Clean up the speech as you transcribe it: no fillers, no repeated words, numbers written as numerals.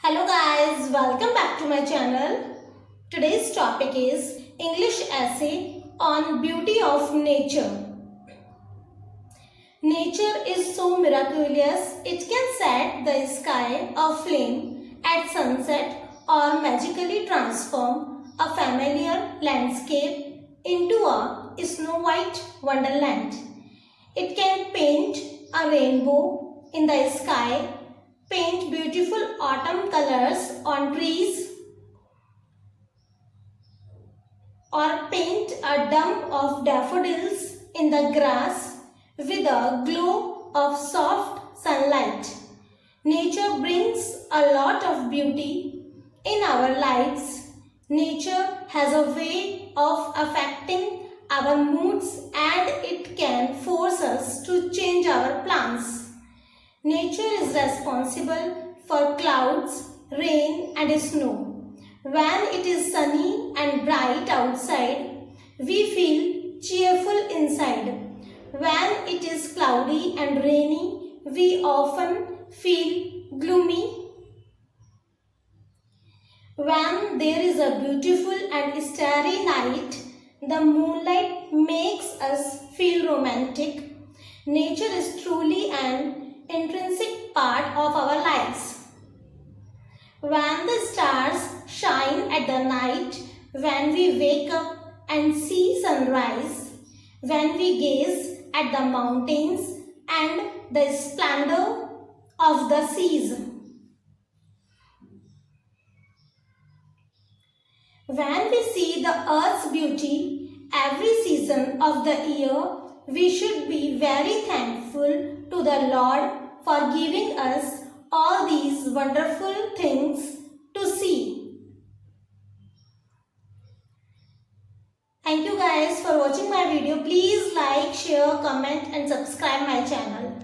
Hello guys, welcome back to my channel. Today's topic is English essay on beauty of nature. Nature is so miraculous, it can set the sky aflame at sunset or magically transform a familiar landscape into a snow white wonderland. It can paint a rainbow in the sky, paint beautiful autumn colors on trees, or paint a dump of daffodils in the grass with a glow of soft sunlight. Nature brings a lot of beauty in our lives. Nature has a way of affecting our moods and it can force us to change our plans. Nature is responsible for clouds, rain and snow. When it is sunny and bright outside, we feel cheerful inside. When it is cloudy and rainy, we often feel gloomy. When there is a beautiful and starry night, the moonlight makes us feel romantic. Nature is truly an intrinsic part of our lives. When the stars shine at the night, when we wake up and see sunrise, when we gaze at the mountains and the splendor of the seas, when we see the earth's beauty every season of the year, we should be very thankful to the Lord for giving us all these wonderful things to see. Thank you guys for watching my video. Please like, share, comment and subscribe my channel.